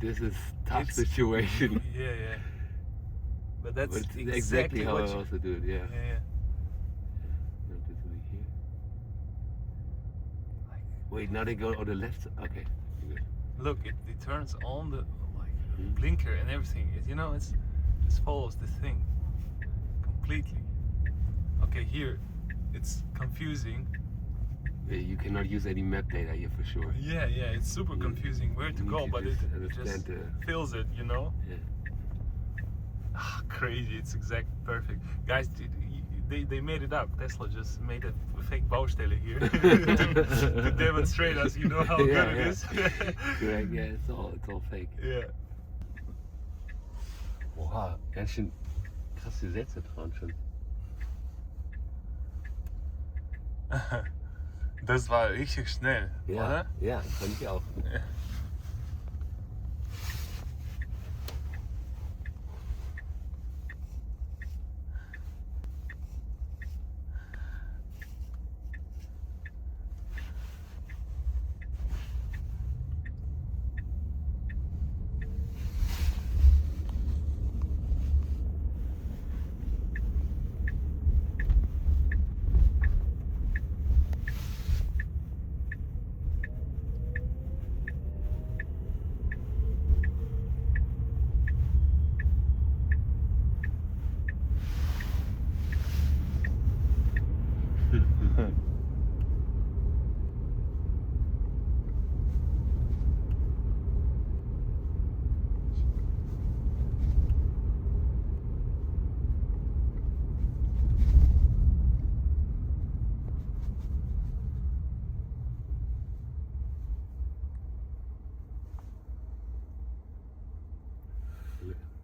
this is tough situation. Yeah. But that's But it's exactly how I what you, also do it. Yeah. yeah. Not this way here. Like, Wait, now they go on the left. Okay. Good. look, it turns on the Mhm. blinker and everything. It's just follows the thing completely. Okay, here it's confusing. Yeah, you cannot use any map data here for sure. Yeah, it's super You- confusing where to you need go, to but just it understand just feels it, you know? Yeah. Crazy, it's perfect. Guys, they made it up. Tesla just made a fake baustelle here to demonstrate us, how good it is. Correct. Yeah, it's all fake. Yeah. Oha, ganz schön krasse Sätze dran schon. Das war richtig schnell, Ja, oder? ja, fand ich auch. Ja.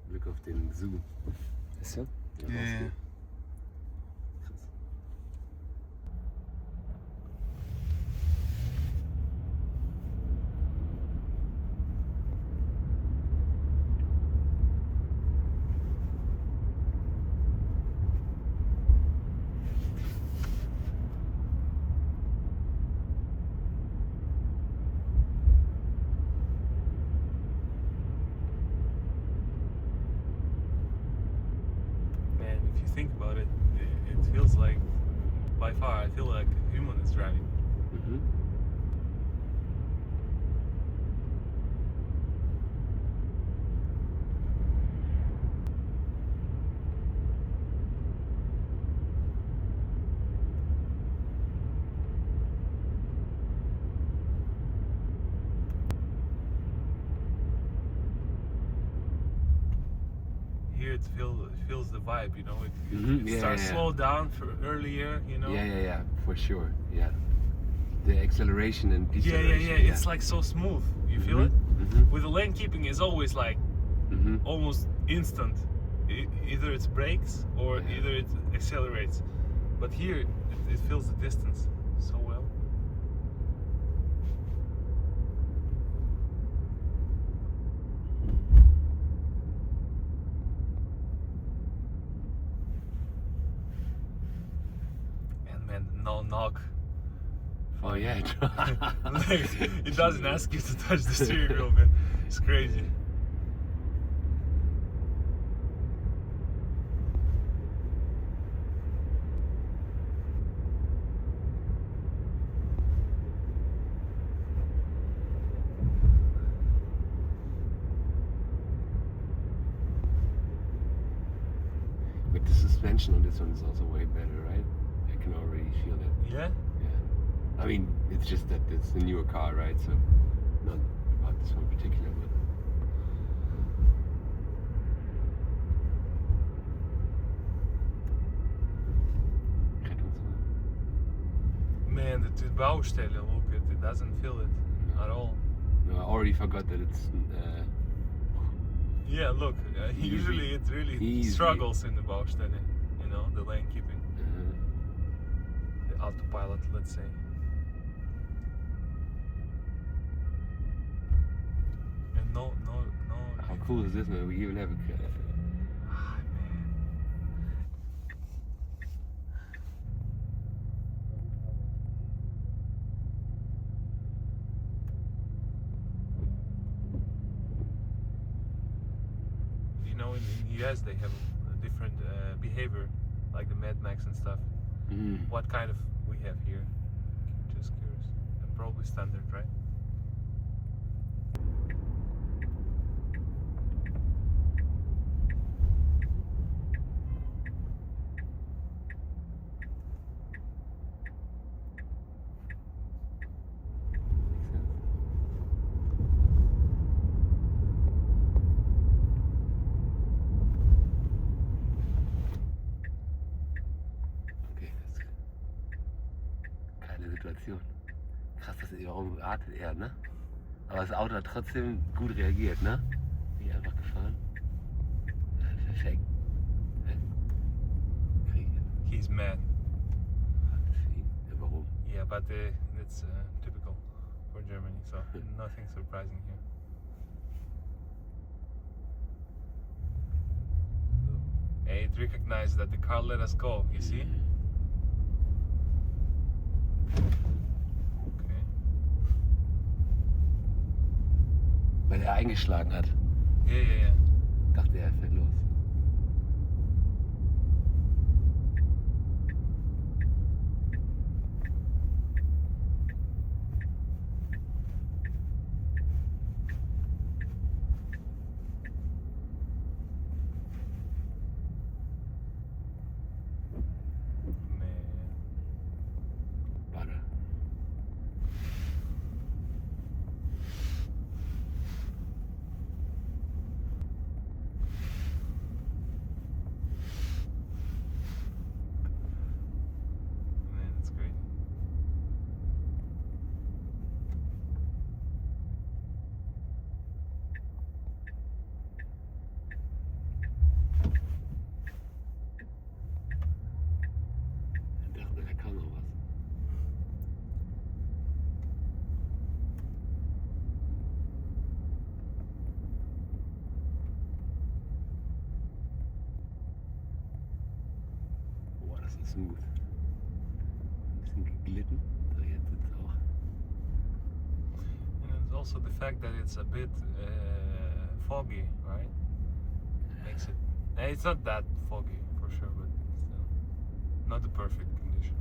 Glück auf den Zoom. Weißt du? Ja. rausgeht. Krass. Man, if you think about it, it feels like, by far, I feel like a human is driving. Mhm. Here it feels the vibe, It, Mhm, it yeah, starts yeah. slow down for earlier, Yeah, for sure. Yeah. The acceleration and Yeah, deceleration. It's like so smooth. You feel it? Mhm. With the lane keeping is always like Mhm. almost instant. Either it brakes or Yeah. either it accelerates. But here it feels the distance so well. And man, no knock. Oh yeah. Like, it doesn't ask you to touch the steering wheel, man. It's crazy. But the suspension on this one is also way better, right? I can already feel it. Yeah? Yeah. I mean, it's just that it's a newer car, right? So not about this one in particular, but Man, the Baustelle, look, it doesn't feel it at all. no, I already forgot that it's. Yeah, look, Easy. usually it really Easy. struggles in the Baustelle, the lane keeping, the autopilot, let's say. And no. How cool is this, man? We even have a. Ah, man. you know, in the US they have a different behavior, like the Mad Max and stuff. Mm. What kind of we have here? Just curious. And probably standard, right? Makes sense. Okay, das ist keine Situation. Krass, warum wartet er, ne? Aber das Auto hat trotzdem gut reagiert, ne? Nicht einfach gefahren. Ja, perfekt. Hä? Kriege. He's mad. Hat es ihn? Ja, warum? Yeah, but it's typical for Germany, so nothing surprising here. Hey, it recognized that the car let us go, you see? Okay. Weil er eingeschlagen hat. Yeah. Dachte er fährt los. Man. Butter. Man, that's crazy. Er dachte, da kam noch was. Boah, das ist smooth. Ein bisschen geglitten. So, jetzt sitzt auch. And it's also the fact that it's a bit foggy, right? Makes it. It's not that foggy for sure, but still not the perfect condition.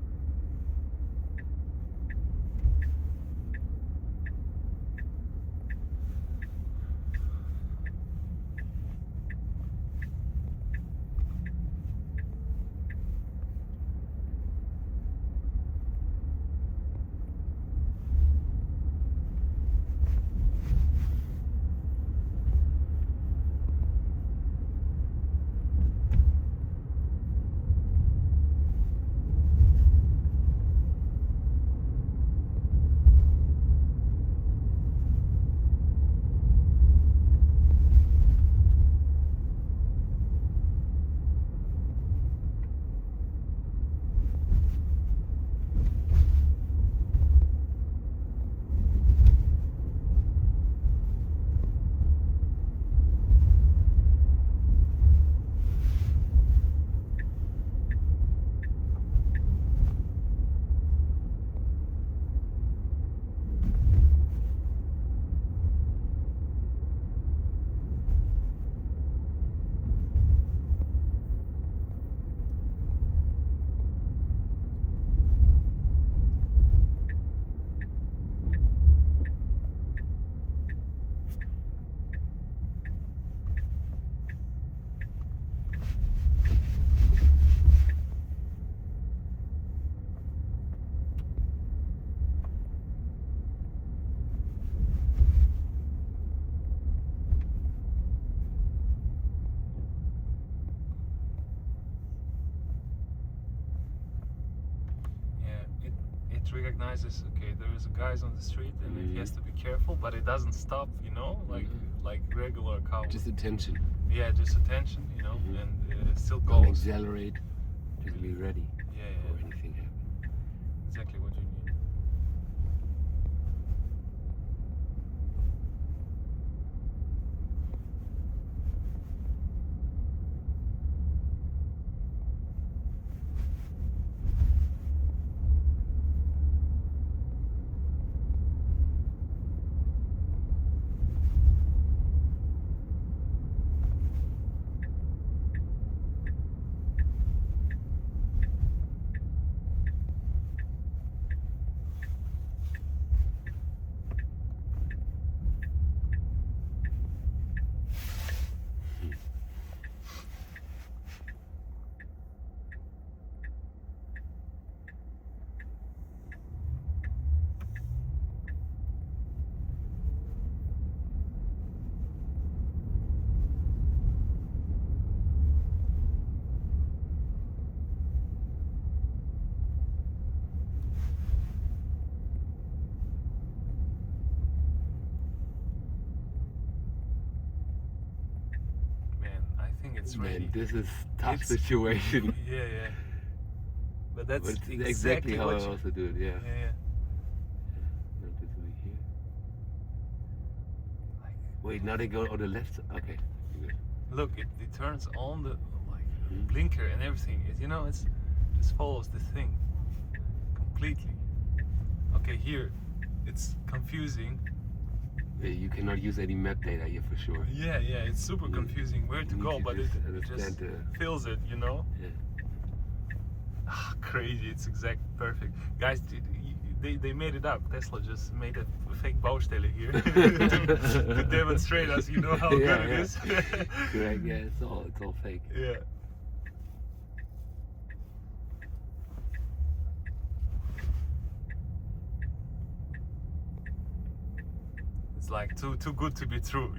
It recognizes, okay, there is a guys on the street and it has to be careful, but it doesn't stop, you know, like regular car. Just attention. Yeah, just attention, you know, and it still Don't goes. accelerate. Just be ready Yeah, for anything happens. exactly what you need. it's Man, really. this is tough It's- situation. Yeah. But that's But it's exactly how what I you. also do it, yeah. Yeah. No, this way here. Like, Wait, now they go on the left side. Okay, good. look, it turns on the like Mhm. blinker and everything. It's just follows the thing completely. Okay, here it's confusing. Yeah, you cannot use any map data here for sure. Yeah, it's super You- confusing where to you go, need to but just it understand just the- feels it, Yeah. Crazy, it's exact perfect. Guys, they made it up. Tesla just made a fake bouwstelle here to demonstrate us, how Yeah, good it yeah. is. Correct. Yeah, it's all fake. Yeah. It's like too good to be true.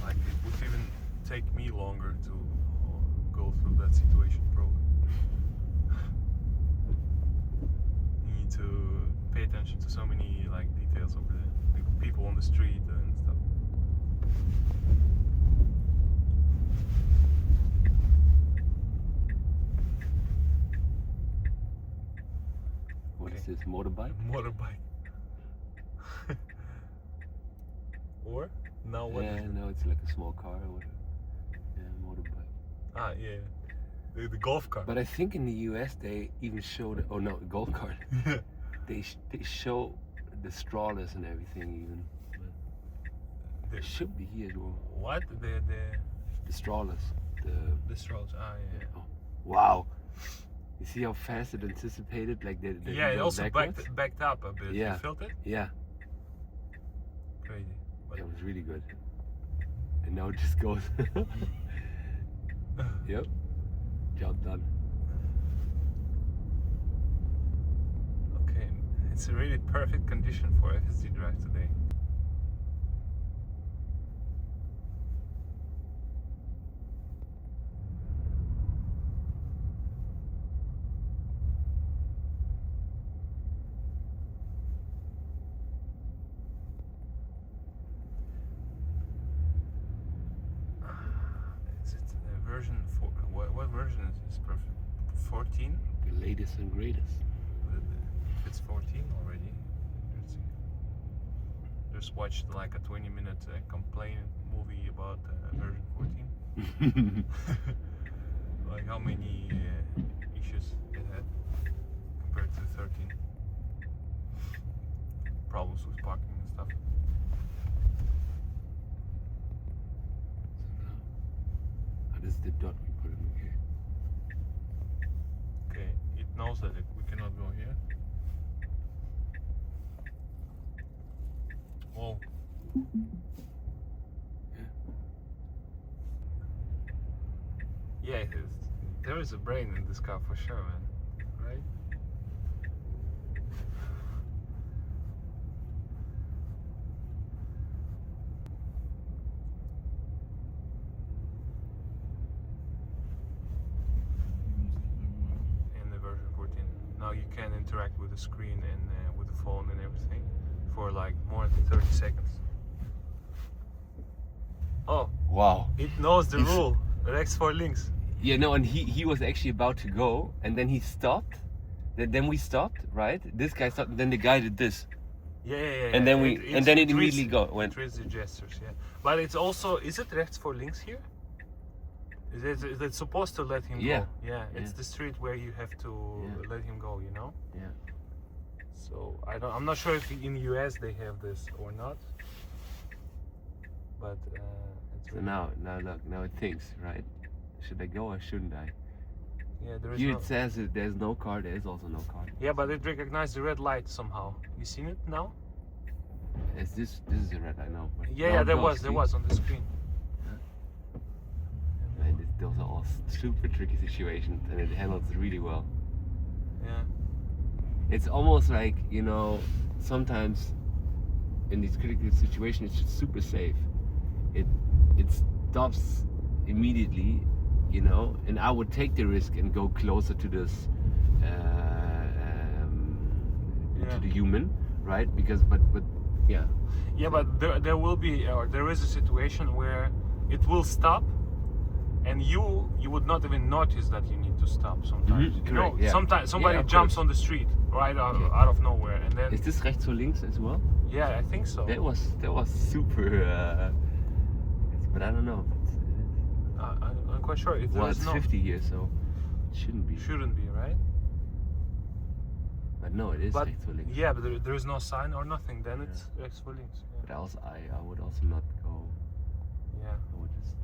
Like it would even take me longer to go through that situation probably. You need to pay attention to so many like details of the people on the street and stuff. What is Okay. this, motorbike? Motorbike. Or now what? Yeah, is it? no, it's like a small car or whatever. Yeah, motorbike. Ah, yeah. The golf cart. But I think in the US they even show the, oh no, golf cart. Yeah. They show the strollers and everything even. But it should be here as well. What? The strollers. The strolls. Ah, yeah. Wow. You see how fast it anticipated? Like the Yeah, it goes also backwards? backed up a bit. Yeah. You felt it? Yeah, Crazy. But that was really good. And now it just goes. Yep. Job done. okay, it's a really perfect condition for FSD drive today. Is it version 4? What version is this? 14? The latest and greatest. If it's 14 already, let's see. Just watched like a 20-minute complaint movie about version 14. Like how many issues it had compared to 13. Problems with parking and stuff. This is the dot we put in here. Okay, it knows that we cannot go here. Oh. Yeah, there is a brain in this car for sure, man. Right? In the version 14. Now you can interact with the screen and with the phone and everything for like more than 30 seconds. Oh, Wow. it knows the It's- rule. Rechts for links. Yeah, no, and he was actually about to go, and then he stopped. Then we stopped, right? This guy stopped, and then the guy did this. Yeah. And then we- and then it reads- immediately went. It reads the gestures, yeah. But it's also, is it rechts for links here? Is it supposed to let him Yeah. go? Yeah, it's Yeah. the street where you have to Yeah. let him go. Yeah. So I'm not sure if in the US they have this or not. But it's So really, now look, now it thinks, right? Should I go or shouldn't I? yeah, there is Here no, it says that there's no car, there is also no car. yeah, but it recognized the red light somehow. You seen it now? This is a red, I know. But Yeah, now it there goes, was see? on the screen. Man, those are all super tricky situations, and it handles it really well. Yeah. It's almost like, sometimes in these critical situations, it's just super safe. It stops immediately, you know, and I would take the risk and go closer to this to the human, right? Because but yeah. Yeah, but there will be, or there is a situation where it will stop, and you would not even notice that you need to stop sometimes. Mhm, You know, correct, yeah. sometimes somebody Yeah, of jumps course. on the street right out, Okay. out of nowhere, and then Is this rechts or links as well? yeah, I think so. That was super. But I don't know. I'm quite sure if Well, there's it's no 50 years, so it shouldn't be. shouldn't be, right? But no, it is But rechts or links. yeah, but there is no sign or nothing. Then it's Rechts voor links. But I would also not go. Yeah. I would just.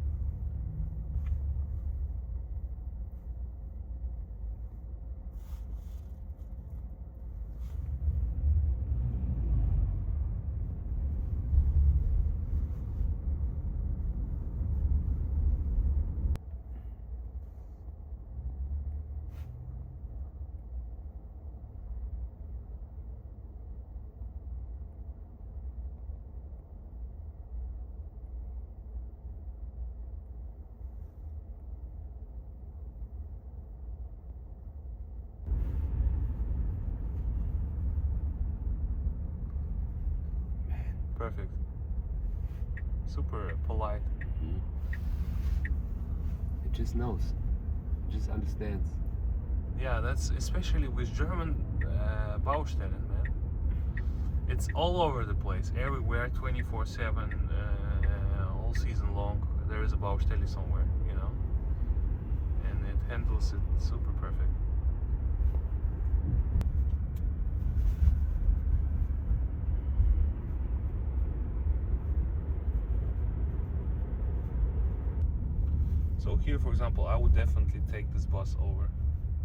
Perfect. Super polite. Mhm. It just knows. It just understands. Yeah, that's especially with German Baustellen, man. It's all over the place, everywhere, 24/7, all season long. There is a Baustelle somewhere, you know, and it handles it super perfect. So here, for example, I would definitely take this bus over,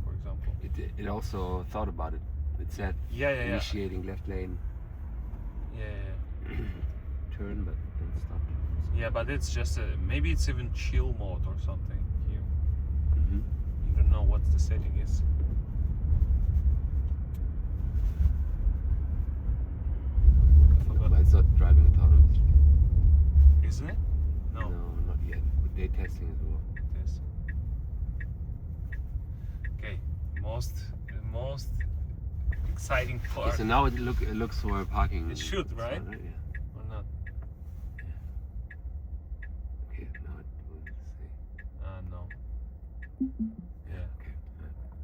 for example. It also thought about it. It said Yeah, yeah, yeah. initiating left lane, Yeah, yeah, turn, but then stop. yeah, but it's just maybe it's even chill mode or something here. Mhm. You don't know what the setting is. I forgot. But it's not driving autonomously. Isn't it? No. No, not yet. But they're testing as well. It is. Okay, most exciting part. Okay, so now it looks for parking. It should, It's right? not, Yeah. Or not? Okay, now it will say. No.